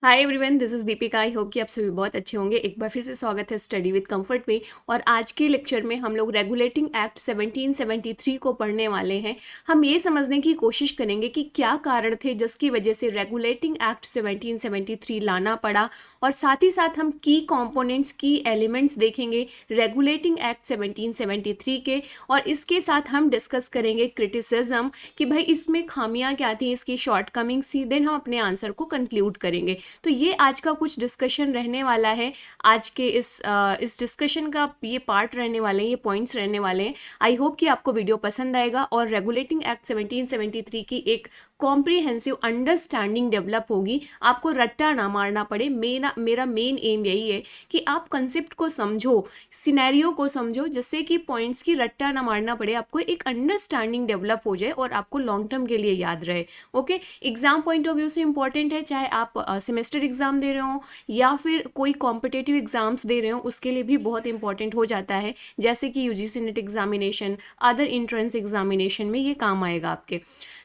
Hi everyone, this is Deepika. I hope कि आप सभी बहुत अच्छे होंगे। एक बार फिर से स्वागत है स्टडी विद कंफर्ट में। और आज के लेक्चर में हम लोग रेगुलेटिंग एक्ट 1773 को पढ़ने वाले हैं। हम ये समझने की कोशिश करेंगे कि क्या कारण थे जिसकी वजह से रेगुलेटिंग एक्ट 1773 लाना पड़ा, और साथ ही साथ हम की कंपोनेंट्स, की एलिमेंट्स देखेंगे रेगुलेटिंग एक्ट 1773 के। और इसके साथ हम डिस्कस करेंगे क्रिटिसिज्म कि भाई इसमें खामियां क्या थी, इसकी शॉर्टकमिंग्स थी। देन हम अपने आंसर को कंक्लूड करेंगे। तो ये आज का कुछ डिस्कशन रहने वाला है। आज के इस डिस्कशन का ये पार्ट रहने वाले हैं, ये पॉइंट्स रहने वाले हैं। आई होप कि आपको वीडियो पसंद आएगा और रेगुलेटिंग एक्ट 1773 की एक कॉम्प्रिहेंसिव अंडरस्टैंडिंग डेवलप होगी। आपको रट्टा ना मारना पड़े। मेरा मेन एम यही है कि आप कंसेप्ट को समझो, सिनेरियो को समझो, जिससे कि पॉइंट्स की रट्टा ना मारना पड़े, आपको एक अंडरस्टैंडिंग डेवलप हो जाए और आपको लॉन्ग टर्म के लिए याद रहे। Okay, exam point of view से इंपॉर्टेंट है, चाहे आप सेमेस्टर एग्जाम दे रहे हो या फिर कोई कॉम्पिटेटिव एग्जाम्स दे रहे हो, उसके लिए भी बहुत इंपॉर्टेंट हो जाता है। जैसे कि UGC net examination, other entrance examination में ये काम आएगा आपके।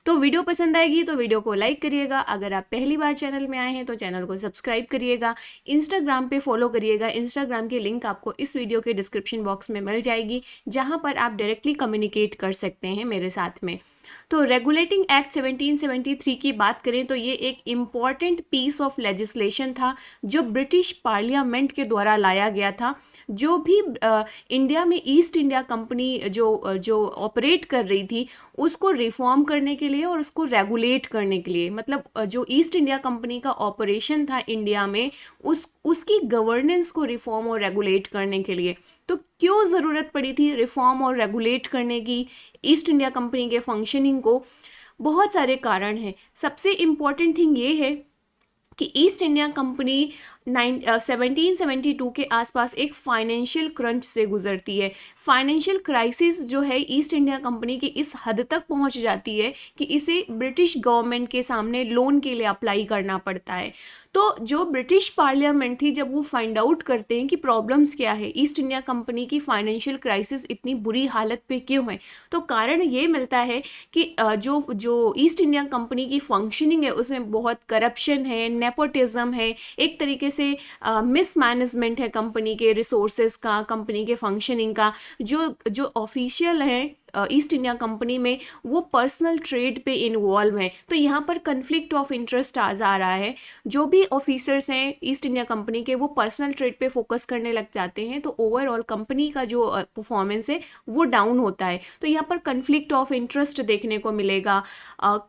तो वीडियो पसंद आएगी तो वीडियो को लाइक करिएगा। अगर आप पहली बार चैनल में आए हैं तो चैनल को सब्सक्राइब करिएगा। इंस्टाग्राम पे फॉलो करिएगा। इंस्टाग्राम की लिंक आपको इस वीडियो के डिस्क्रिप्शन बॉक्स में मिल जाएगी, जहां पर आप डायरेक्टली कम्युनिकेट कर सकते हैं मेरे साथ में। तो रेगुलेटिंग एक्ट 1773 की बात करें तो ये एक इम्पॉर्टेंट पीस ऑफ लेजिस्लेशन था जो ब्रिटिश पार्लियामेंट के द्वारा लाया गया था। जो भी इंडिया में ईस्ट इंडिया कंपनी जो ऑपरेट कर रही थी, उसको रिफॉर्म करने के लिए और उसको रेगुलेट करने के लिए, मतलब जो ईस्ट इंडिया कंपनी का ऑपरेशन था इंडिया में, उसकी गवर्नेंस को रिफॉर्म और रेगुलेट करने के लिए। तो क्यों ज़रूरत पड़ी थी रिफॉर्म और रेगुलेट करने की ईस्ट इंडिया कंपनी के फंक्शनिंग को? बहुत सारे कारण हैं। सबसे इम्पॉर्टेंट थिंग ये है कि ईस्ट इंडिया कंपनी 1772 के आसपास एक फाइनेंशियल क्रंच से गुजरती है। फाइनेंशियल क्राइसिस जो है ईस्ट इंडिया कंपनी की इस हद तक पहुंच जाती है कि इसे ब्रिटिश गवर्नमेंट के सामने लोन के लिए अप्लाई करना पड़ता है। तो जो ब्रिटिश पार्लियामेंट थी, जब वो फाइंड आउट करते हैं कि प्रॉब्लम्स क्या है, ईस्ट इंडिया कंपनी की फाइनेंशियल क्राइसिस इतनी बुरी हालत पे क्यों है, तो कारण ये मिलता है कि जो जो ईस्ट इंडिया कंपनी की फंक्शनिंग है उसमें बहुत करप्शन है, नेपोटिज्म है, एक तरीके से मिसमैनेजमेंट है कंपनी के रिसोर्सेज का, कंपनी के फंक्शनिंग का। जो ऑफिशियल हैं ईस्ट इंडिया कंपनी में, वो पर्सनल ट्रेड पे इन्वॉल्व हैं। तो यहाँ पर कन्फ्लिक्ट ऑफ इंटरेस्ट आ जा रहा है। जो भी ऑफिसर्स हैं ईस्ट इंडिया कंपनी के, वो पर्सनल ट्रेड पे फोकस करने लग जाते हैं, तो ओवरऑल कंपनी का जो परफॉर्मेंस है वो डाउन होता है। तो यहाँ पर कन्फ्लिक्ट ऑफ इंटरेस्ट देखने को मिलेगा।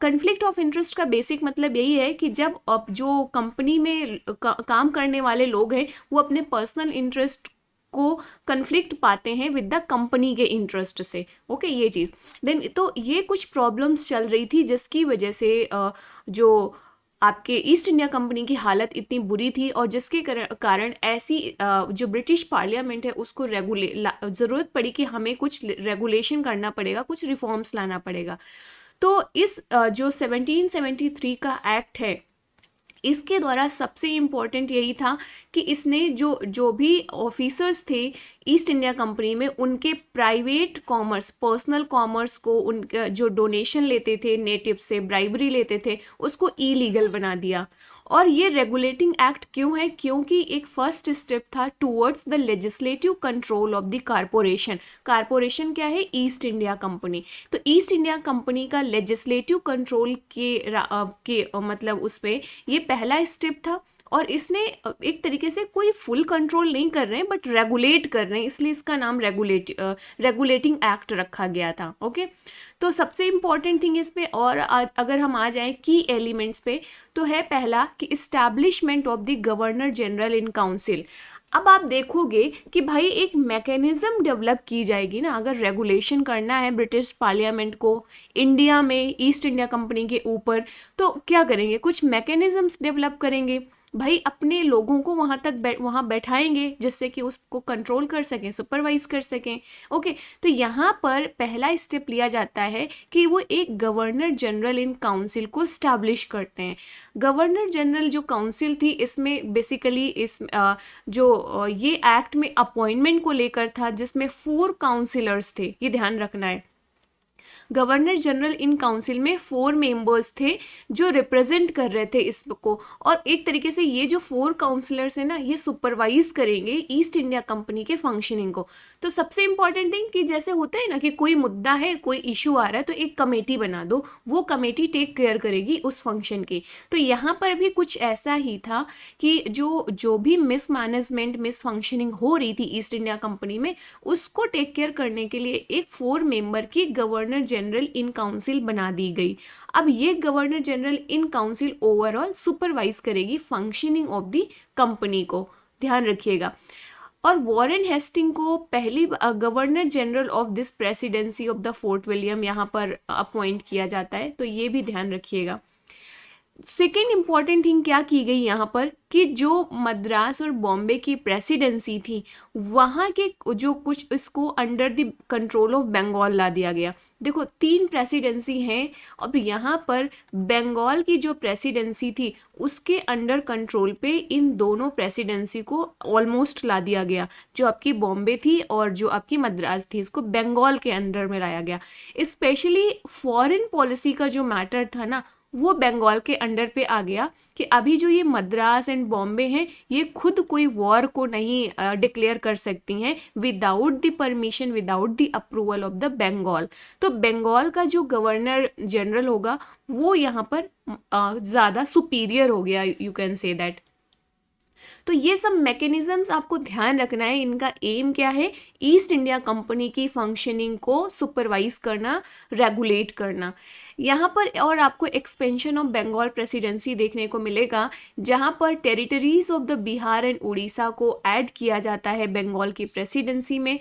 कन्फ्लिक्ट ऑफ इंटरेस्ट का बेसिक मतलब यही है कि जब जो कंपनी में काम करने वाले लोग हैं, वो अपने पर्सनल इंटरेस्ट को कन्फ्लिक्ट पाते हैं विद द कंपनी के इंटरेस्ट से। ओके, ये चीज़। देन तो ये कुछ प्रॉब्लम्स चल रही थी जिसकी वजह से जो आपके ईस्ट इंडिया कंपनी की हालत इतनी बुरी थी, और जिसके कारण ऐसी जो ब्रिटिश पार्लियामेंट है उसको ज़रूरत पड़ी कि हमें कुछ रेगुलेशन करना पड़ेगा, कुछ रिफॉर्म्स लाना पड़ेगा। तो इस जो 1773 का एक्ट है, इसके द्वारा सबसे इम्पोर्टेंट यही था कि इसने जो जो भी ऑफिसर्स थे ईस्ट इंडिया कंपनी में, उनके प्राइवेट कॉमर्स, पर्सनल कॉमर्स को, उनका जो डोनेशन लेते थे नेटिव से, ब्राइबरी लेते थे, उसको इलीगल बना दिया। और ये रेगुलेटिंग एक्ट क्यों है? क्योंकि एक फर्स्ट स्टेप था towards the legislative control of the corporation. Corporation क्या है? East India company. तो ईस्ट इंडिया कंपनी का लेजिस्लेटिव कंट्रोल के मतलब उस पर ये पहला स्टेप था। और इसने एक तरीके से कोई फुल कंट्रोल नहीं कर रहे हैं, बट रेगुलेट कर रहे हैं, इसलिए इसका नाम रेगुलेटिंग एक्ट रखा गया था। ओके, तो सबसे इम्पॉर्टेंट थिंग इस पे, और अगर हम आ जाएं की एलिमेंट्स पे, तो है पहला कि establishment of the governor general in council. अब आप देखोगे कि भाई एक मैकेनिज्म डेवलप की जाएगी ना, अगर रेगुलेशन करना है ब्रिटिश पार्लियामेंट को इंडिया में ईस्ट इंडिया कंपनी के ऊपर, तो क्या करेंगे? कुछ मैकेनिज्म्स डेवलप करेंगे भाई, अपने लोगों को वहाँ बैठाएंगे जिससे कि उसको कंट्रोल कर सकें, सुपरवाइज कर सकें। ओके, तो यहाँ पर पहला स्टेप लिया जाता है कि वो एक गवर्नर जनरल इन काउंसिल को स्टैब्लिश करते हैं। गवर्नर जनरल जो काउंसिल थी, इसमें बेसिकली ये एक्ट में अपॉइंटमेंट को लेकर था, जिसमें 4 काउंसिलर्स थे, ये ध्यान रखना है। गवर्नर जनरल इन काउंसिल में 4 मेंबर्स थे जो रिप्रेजेंट कर रहे थे इसको, और एक तरीके से ये जो 4 काउंसलर्स हैं ना, ये सुपरवाइज करेंगे ईस्ट इंडिया कंपनी के फंक्शनिंग को। तो सबसे इंपॉर्टेंट थिंग कि जैसे होता है ना कि कोई मुद्दा है, कोई इशू आ रहा है, तो एक कमेटी बना दो, वो कमेटी टेक केयर करेगी उस फंक्शन की। तो यहाँ पर भी कुछ ऐसा ही था कि जो भी मिसमैनेजमेंट, मिस फंक्शनिंग हो रही थी ईस्ट इंडिया कंपनी में, उसको टेक केयर करने के लिए एक 4 मेंबर की गवर्नर जनरल इन काउंसिल बना दी गई। अब ये governor general in council overall supervise करेगी फंक्शनिंग ऑफ द कंपनी को, ध्यान रखिएगा। और वॉरेन हेस्टिंग को पहली governor general of this presidency of the fort William यहाँ पर अपॉइंट किया जाता है, तो ये भी ध्यान रखिएगा। सेकेंड इंपॉर्टेंट थिंग क्या की गई यहाँ पर कि जो मद्रास और बॉम्बे की प्रेसिडेंसी थी, वहाँ के जो कुछ इसको under the control of Bengal ला दिया गया। देखो 3 प्रेसिडेंसी हैं, अब यहाँ पर बंगाल की जो प्रेसिडेंसी थी उसके अंडर कंट्रोल पे इन दोनों प्रेसिडेंसी को ऑलमोस्ट ला दिया गया। जो आपकी बॉम्बे थी और जो आपकी मद्रास थी, इसको बंगाल के अंडर में लाया गया। स्पेशली फॉरेन पॉलिसी का जो मैटर था ना, वो बंगाल के अंडर पे आ गया कि अभी जो ये मद्रास एंड बॉम्बे हैं, ये खुद कोई वॉर को नहीं डिक्लेयर कर सकती हैं without the permission, without the approval of the Bengal. तो बंगाल का जो गवर्नर जनरल होगा वो यहाँ पर ज़्यादा सुपीरियर हो गया, यू कैन से दैट। तो ये सब मैकेनिज्म्स आपको ध्यान रखना है। इनका एम क्या है? ईस्ट इंडिया कंपनी की फंक्शनिंग को सुपरवाइज करना, रेगुलेट करना। यहाँ पर और आपको एक्सपेंशन ऑफ बंगाल प्रेसिडेंसी देखने को मिलेगा, जहाँ पर territories of the Bihar and Orissa को ऐड किया जाता है बंगाल की प्रेसिडेंसी में।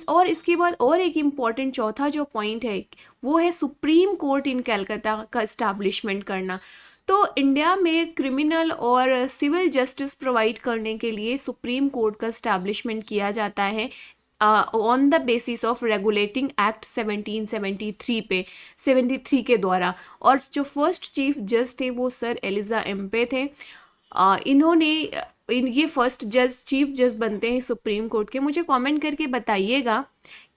और इसके बाद और एक इम्पॉर्टेंट चौथा जो पॉइंट है वो है सुप्रीम कोर्ट इन कलकत्ता का इस्टेब्लिशमेंट करना। तो इंडिया में क्रिमिनल और सिविल जस्टिस प्रोवाइड करने के लिए सुप्रीम कोर्ट का इस्टेब्लिशमेंट किया जाता है on the basis of regulating act 1773 पे 73 के द्वारा। और जो फर्स्ट चीफ जज थे वो सर एलिजा एम्पे थे। इन्होंने ये फर्स्ट जज, चीफ जज बनते हैं सुप्रीम कोर्ट के। मुझे कमेंट करके बताइएगा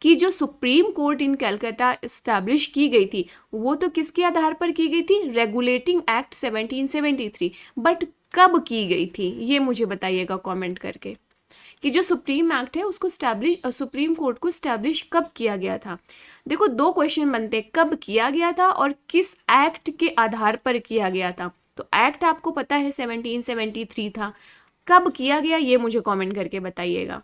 कि जो सुप्रीम कोर्ट इन कलकत्ता इस्टेब्लिश की गई थी वो तो किसके आधार पर की गई थी? Regulating act 1773। बट कब की गई थी ये मुझे बताइएगा कमेंट करके, कि जो सुप्रीम एक्ट है उसको सुप्रीम कोर्ट को इस्टेब्लिश कब किया गया था। देखो 2 क्वेश्चन बनते हैं, कब किया गया था और किस एक्ट के आधार पर किया गया था। तो एक्ट आपको पता है 1773 था, कब किया गया ये मुझे कमेंट करके बताइएगा।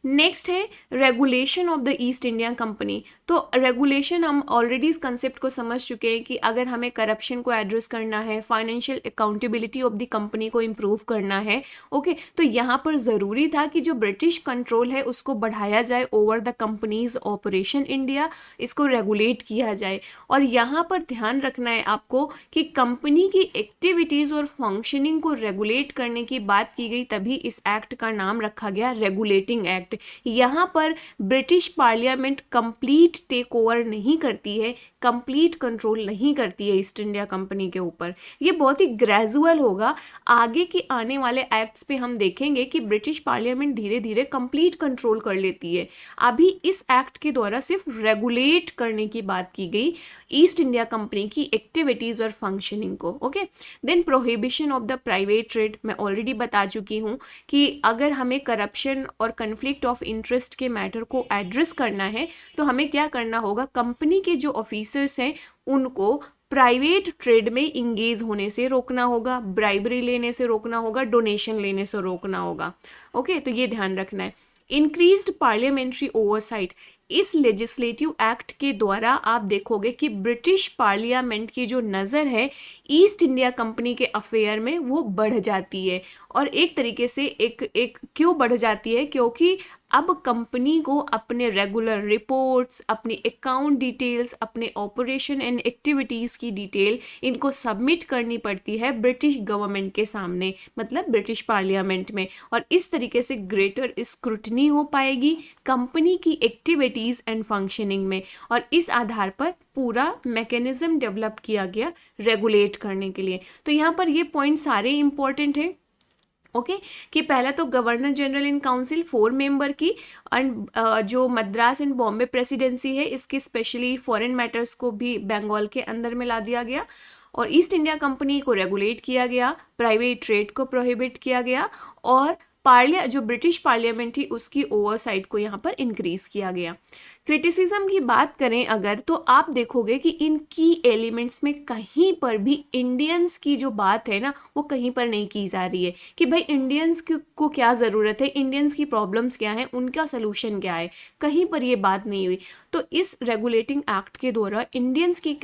नेक्स्ट है regulation of the east India company. तो रेगुलेशन, हम ऑलरेडी इस कंसेप्ट को समझ चुके हैं कि अगर हमें करप्शन को एड्रेस करना है, financial accountability of the company को इम्प्रूव करना है, ओके, तो यहाँ पर ज़रूरी था कि जो ब्रिटिश कंट्रोल है उसको बढ़ाया जाए over the companies operation India, इसको रेगुलेट किया जाए। और यहाँ पर ध्यान रखना है आपको कि कंपनी की एक्टिविटीज़ और फंक्शनिंग को रेगुलेट करने की बात की गई, तभी इस एक्ट का नाम रखा गया रेगुलेटिंग एक्ट। यहाँ पर British parliament complete take over नहीं करती है, कंप्लीट कंट्रोल नहीं करती है ईस्ट इंडिया कंपनी के ऊपर। ये बहुत ही ग्रेजुअल होगा। आगे के आने वाले एक्ट्स पे हम देखेंगे कि ब्रिटिश पार्लियामेंट धीरे धीरे कंप्लीट कंट्रोल कर लेती है। अभी इस एक्ट के द्वारा सिर्फ रेगुलेट करने की बात की गई ईस्ट इंडिया कंपनी की एक्टिविटीज़ और फंक्शनिंग को। Okay, then prohibition of the private trade. मैं ऑलरेडी बता चुकी हूँ कि अगर हमें करप्शन और कन्फ्लिक्ट ऑफ इंटरेस्ट के मैटर को एड्रेस करना है तो हमें क्या करना होगा? कंपनी के जो ऑफिसर्स हैं उनको प्राइवेट ट्रेड में इंगेज होने से रोकना होगा, ब्राइबरी लेने से रोकना होगा, डोनेशन लेने से रोकना होगा। ओके, तो ये ध्यान रखना है। Increased parliamentary oversight. इस लेजिस्लेटिव एक्ट के द्वारा आप देखोगे कि ब्रिटिश पार्लियामेंट की जो नज़र है ईस्ट इंडिया कंपनी के अफेयर में वो बढ़ जाती है। और एक तरीके से एक क्यों बढ़ जाती है? क्योंकि अब कंपनी को अपने रेगुलर रिपोर्ट्स, अपनी अकाउंट डिटेल्स, अपने ऑपरेशन एंड एक्टिविटीज़ की डिटेल इनको सबमिट करनी पड़ती है ब्रिटिश गवर्नमेंट के सामने, मतलब ब्रिटिश पार्लियामेंट में। और इस तरीके से ग्रेटर स्क्रूटनी हो पाएगी कंपनी की एक्टिविटीज़ एंड फंक्शनिंग में। और इस आधार पर पूरा मैकेनिज्म डेवलप किया गया रेगुलेट करने के लिए। तो यहाँ पर ये पॉइंट सारे इंपॉर्टेंट हैं। ओके कि पहला तो governor general in council 4 member की, एंड जो मद्रास एंड बॉम्बे प्रेसिडेंसी है इसके स्पेशली फॉरेन मैटर्स को भी बंगाल के अंदर में ला दिया गया, और ईस्ट इंडिया कंपनी को रेगुलेट किया गया, प्राइवेट ट्रेड को प्रोहिबिट किया गया, और जो ब्रिटिश पार्लियामेंट थी उसकी ओवरसाइट को यहाँ पर इंक्रीज किया गया। क्रिटिसिज्म की बात करें अगर, तो आप देखोगे कि इन की एलिमेंट्स में कहीं पर भी इंडियंस की जो बात है ना वो कहीं पर नहीं की जा रही है कि भाई इंडियंस को क्या ज़रूरत है, इंडियंस की प्रॉब्लम्स क्या हैं, उनका सलूशन क्या है, कहीं पर ये बात नहीं हुई। तो इस रेगुलेटिंग एक्ट के द्वारा इंडियंस की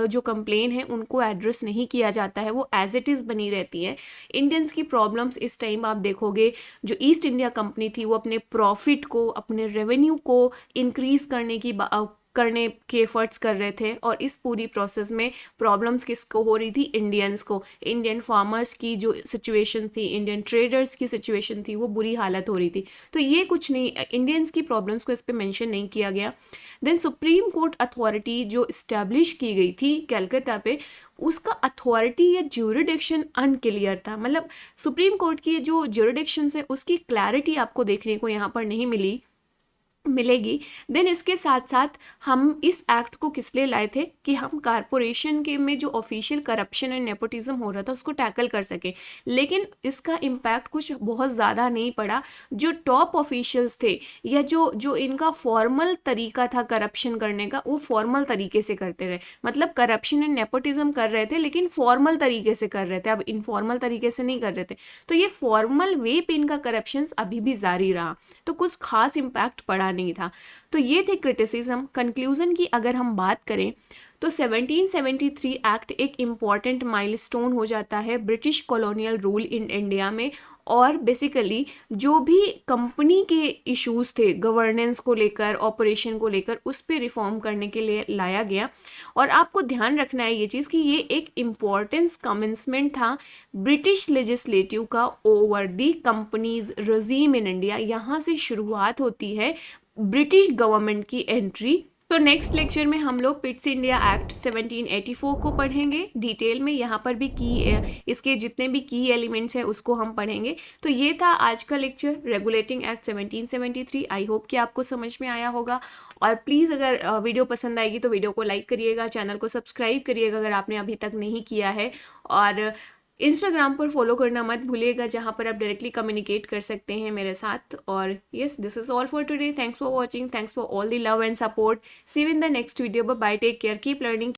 जो कंप्लेन है उनको एड्रेस नहीं किया जाता है, वो एज इट इज़ बनी रहती है। इंडियंस की प्रॉब्लम्स इस टाइम आप देखोगे जो ईस्ट इंडिया कंपनी थी वो अपने प्रॉफिट को, अपने रेवेन्यू को इंक्रीज करने के एफर्ट्स कर रहे थे, और इस पूरी प्रोसेस में प्रॉब्लम्स किसको हो रही थी, इंडियंस को। इंडियन फार्मर्स की जो सिचुएशन थी, इंडियन ट्रेडर्स की सिचुएशन थी, वो बुरी हालत हो रही थी। तो ये कुछ नहीं, इंडियंस की प्रॉब्लम्स को इस पे मेंशन नहीं किया गया। देन सुप्रीम कोर्ट अथॉरिटी जो इस्टेब्लिश की गई थी कलकत्ता पे, उसका अथॉरिटी या ज्यूरिडिक्शन अनक्लियर था। मतलब सुप्रीम कोर्ट की जो ज्यूरिडिक्शंस है उसकी क्लैरिटी आपको देखने को यहाँ पर नहीं मिलेगी। देन इसके साथ साथ हम इस एक्ट को किस लिए लाए थे कि हम कारपोरेशन के में जो ऑफिशियल करप्शन एंड नेपोटिज्म हो रहा था उसको टैकल कर सकें, लेकिन इसका इम्पैक्ट कुछ बहुत ज़्यादा नहीं पड़ा। जो टॉप ऑफिशियल्स थे या जो इनका फॉर्मल तरीका था करप्शन करने का, वो फॉर्मल तरीके से करते रहे। मतलब करप्शन एंड नेपोटिज्म कर रहे थे लेकिन फॉर्मल तरीके से कर रहे थे, अब इनफॉर्मल तरीके से नहीं कर रहे थे। तो ये फॉर्मल वे पे इनका करप्शन अभी भी जारी रहा, तो कुछ खास इम्पैक्ट पड़ा नहीं था। तो ये थे क्रिटिसिज्म। कंक्लूजन की अगर हम बात करें तो 1773 एक्ट एक इम्पॉर्टेंट माइलस्टोन हो जाता है British colonial rule in India में, और बेसिकली जो भी कंपनी के इश्यूज थे गवर्नेंस को लेकर, ऑपरेशन को लेकर, उस पर रिफॉर्म करने के लिए लाया गया। और आपको ध्यान रखना है ये चीज़ कि ये एक इम्पॉर्टेंस कमेंसमेंट था ब्रिटिश लेजिस्लेटिव का over the companies regime in India. यहाँ से शुरुआत होती है ब्रिटिश गवर्नमेंट की एंट्री। तो नेक्स्ट लेक्चर में हम लोग पिट्स इंडिया एक्ट 1784 को पढ़ेंगे डिटेल में। यहाँ पर भी इसके जितने भी की एलिमेंट्स हैं उसको हम पढ़ेंगे। तो ये था आज का lecture regulating act 1773। I hope कि आपको समझ में आया होगा, और प्लीज़ अगर वीडियो पसंद आएगी तो वीडियो को लाइक करिएगा, चैनल को सब्सक्राइब करिएगा अगर आपने अभी तक नहीं किया है, और इंस्टाग्राम पर फॉलो करना मत भूलिएगा जहाँ पर आप डायरेक्टली कम्युनिकेट कर सकते हैं मेरे साथ। और yes, this is all for today. Thanks for watching, thanks for all the love and support. See you in the next video. Bye, take care, keep learning.